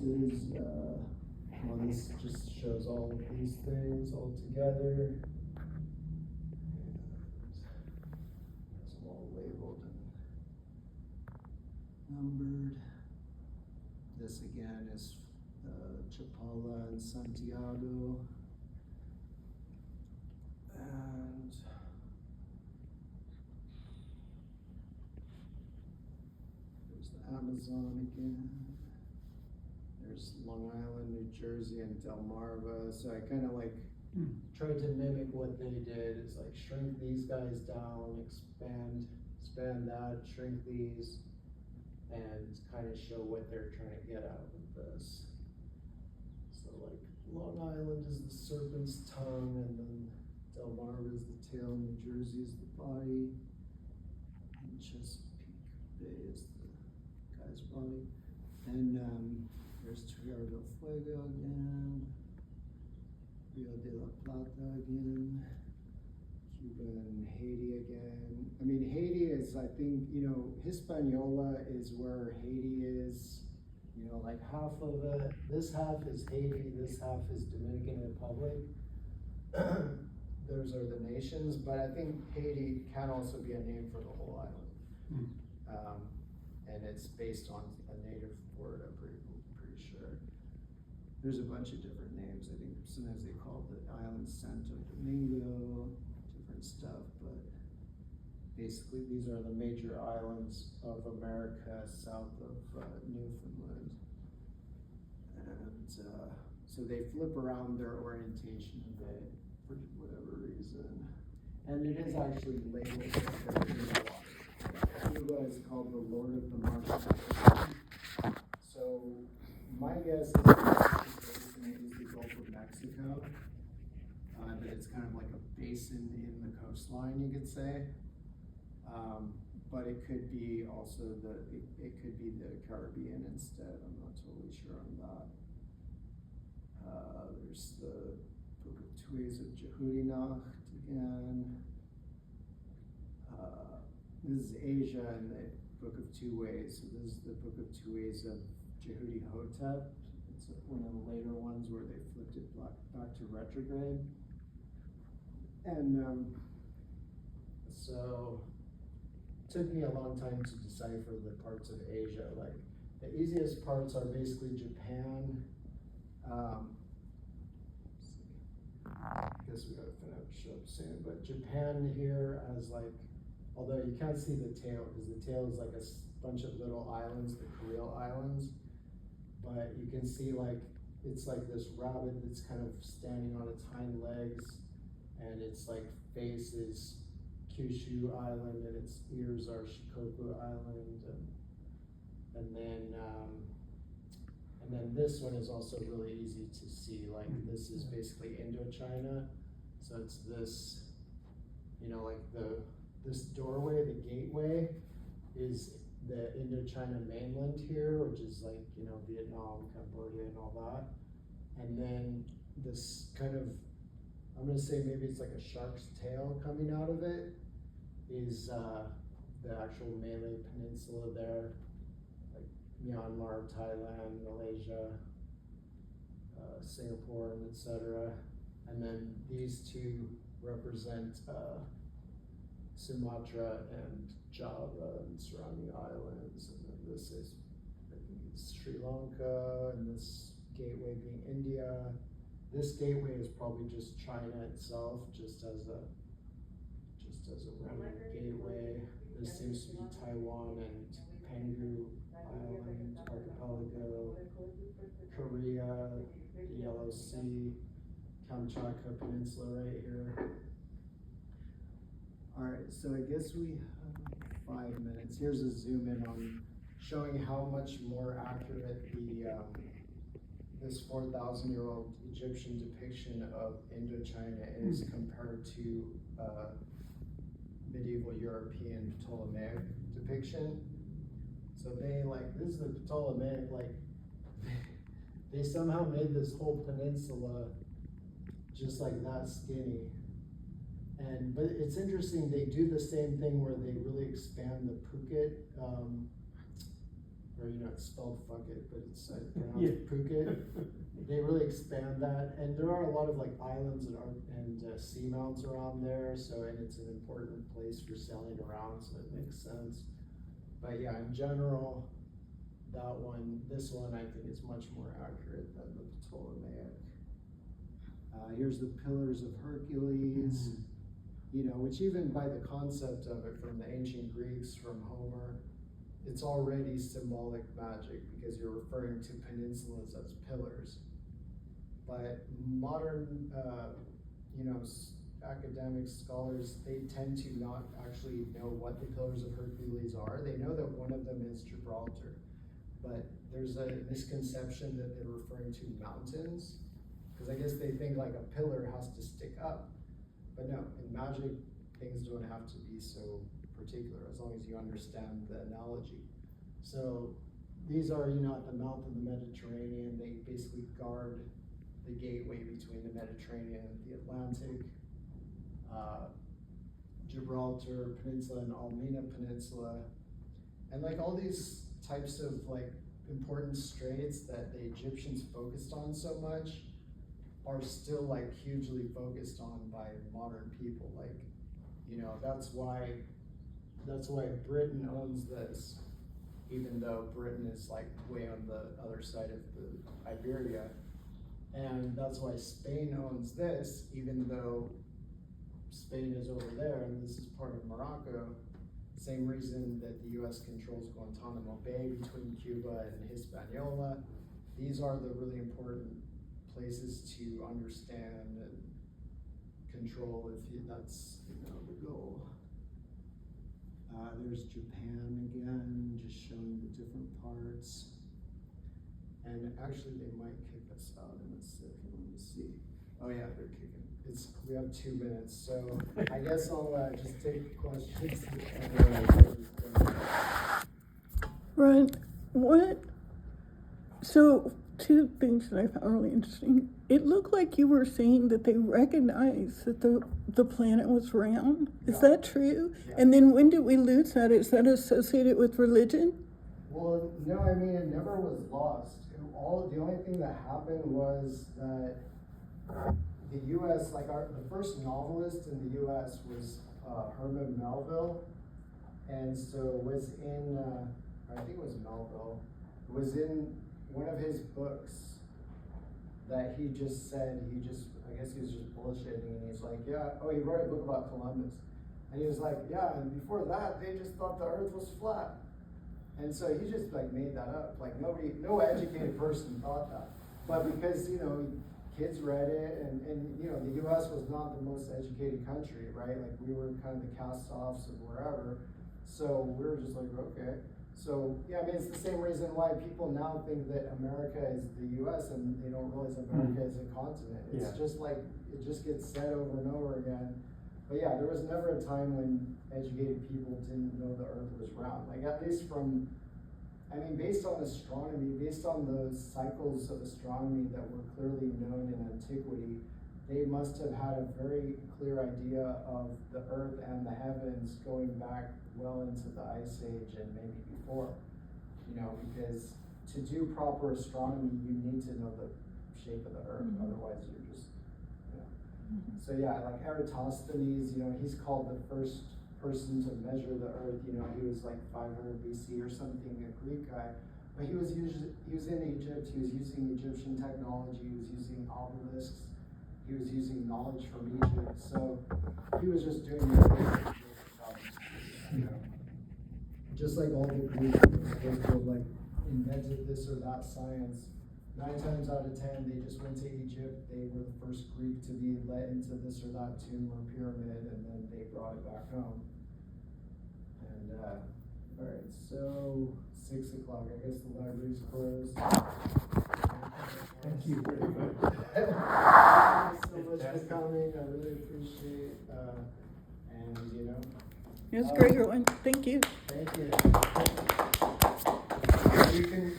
is, well, this just shows all of these things all together. It's all labeled and numbered. This again is Chapala and Santiago. And there's the Amazon again. There's Long Island, New Jersey, and Delmarva. So I kind of like tried to mimic what they did. It's like shrink these guys down, expand that, shrink these, and kind of show what they're trying to get out of this. So like Long Island is the serpent's tongue, and then Delmarva is the tail, New Jersey is the body, and Chesapeake Bay is the guy's body. And there's Tierra del Fuego again, Rio de la Plata again, Cuba and Haiti again. I mean, Haiti is, I think, you know, Hispaniola is where Haiti is, you know, like half of it. This half is Haiti, this half is Dominican Republic. Those are the nations, but I think Haiti can also be a name for the whole island. And it's based on a native word, I'm pretty sure. There's a bunch of different names. I think sometimes they call the island Santo Domingo, different stuff, but basically these are the major islands of America south of Newfoundland. And so they flip around their orientation a bit for whatever reason. And it is actually labeled as Cuba is called the Lord of the Marshes. So my guess is the basin is the Gulf of Mexico, but it's kind of like a basin in the coastline, you could say. But it could be also it could be the Caribbean instead. I'm not totally sure on that. There's the Book of Tues of Jehudinacht again. This is Asia and the Book of Two Ways. So this is the Book of Two Ways of Jehudi Hotep. It's one of the later ones where they flipped it back to retrograde. And so it took me a long time to decipher the parts of Asia. Like the easiest parts are basically Japan. I guess we gotta finish up soon, but Japan here has like, although you can't see the tail because the tail is like a bunch of little islands, the Kuril Islands, but you can see like, it's like this rabbit that's kind of standing on its hind legs, and its like face is Kyushu Island, and its ears are Shikoku Island, and then this one is also really easy to see. Like this is basically Indochina, so it's this, you know, like this doorway, the gateway, is the Indochina mainland here, which is like, you know, Vietnam, Cambodia, and all that. And then this kind of, I'm gonna say maybe it's like a shark's tail coming out of it, is the actual Malay Peninsula there, like Myanmar, Thailand, Malaysia, Singapore, and etc. And then these two represent Sumatra and Java and surrounding islands, and then this is, I think it's Sri Lanka, and this gateway being India. This gateway is probably just China itself, just as a road gateway. This seems to be Taiwan and Penghu Island archipelago, Korea, the Yellow Sea, Kamchatka Peninsula right here. All right, so I guess we have 5 minutes. Here's a zoom in on showing how much more accurate this 4,000-year-old Egyptian depiction of Indochina is compared to medieval European Ptolemaic depiction. So they this is the Ptolemaic, they somehow made this whole peninsula just like that skinny. But it's interesting, they do the same thing where they really expand the Phuket, or it's spelled fuck it, but it's pronounced Phuket. They really expand that, and there are a lot of like islands and seamounts around there, and it's an important place for sailing around, so it makes sense. But yeah, in general, this one I think is much more accurate than the Ptolemaic. Here's the Pillars of Hercules, which even by the concept of it from the ancient Greeks, from Homer, it's already symbolic magic because you're referring to peninsulas as pillars. But modern, academic scholars, they tend to not actually know what the Pillars of Hercules are. They know that one of them is Gibraltar, but there's a misconception that they're referring to mountains, because I guess they think like a pillar has to stick up. But no, in magic, things don't have to be so particular as long as you understand the analogy. So these are, at the mouth of the Mediterranean. They basically guard the gateway between the Mediterranean and the Atlantic. Gibraltar Peninsula and Almina Peninsula, and like all these types of like important straits that the Egyptians focused on so much are still like hugely focused on by modern people. Like, that's why Britain owns this, even though Britain is like way on the other side of the Iberia. And that's why Spain owns this, even though Spain is over there and this is part of Morocco. Same reason that the US controls Guantanamo Bay between Cuba and Hispaniola. These are the really important places to understand and control if that's the goal. There's Japan again, just showing the different parts. And actually they might kick us out in a second, let me see. Oh yeah, they're kicking. We have 2 minutes, so I guess I'll just take questions. Right. So 2 things that I found really interesting. It looked like you were saying that they recognized that the planet was round. Is that true? Yeah. And then when did we lose that? Is that associated with religion? Well, no, I mean, it never was lost. The only thing that happened was that the U.S., the first novelist in the U.S. was Herman Melville, and so it was in, I think it was Melville, it was in one of his books that he just said, I guess he was just bullshitting, and he's like, he wrote a book about Columbus, and he was like, yeah, and before that, they just thought the earth was flat. And so he just made that up. Like no educated person thought that. But because, kids read it and the US was not the most educated country, right? Like we were kind of the cast-offs of wherever. So we were just like, okay. So yeah, I mean, it's the same reason why people now think that America is the US and they don't realize America is a continent. It's just like, it just gets said over and over again. But yeah, there was never a time when educated people didn't know the earth was round. Like at least based on astronomy, based on the cycles of astronomy that were clearly known in antiquity, they must have had a very clear idea of the earth and the heavens going back well into the Ice Age and maybe before. Because to do proper astronomy, you need to know the shape of the earth, otherwise you're just, So yeah, like Eratosthenes, he's called the first person to measure the earth. He was like 500 BC or something, a Greek guy. But he was in Egypt. He was using Egyptian technology. He was using obelisks. He was using knowledge from Egypt. So he was just doing just like all the Greeks were supposed to have invented this or that science. 9 times out of 10, they just went to Egypt. They were the first Greek to be let into this or that tomb or pyramid, and then they brought it back home. And all right, so 6 o'clock. I guess the library's closed. Thank you very much. Thank you so much for coming. I really appreciate It was a great one. Thank you. Thank you. You can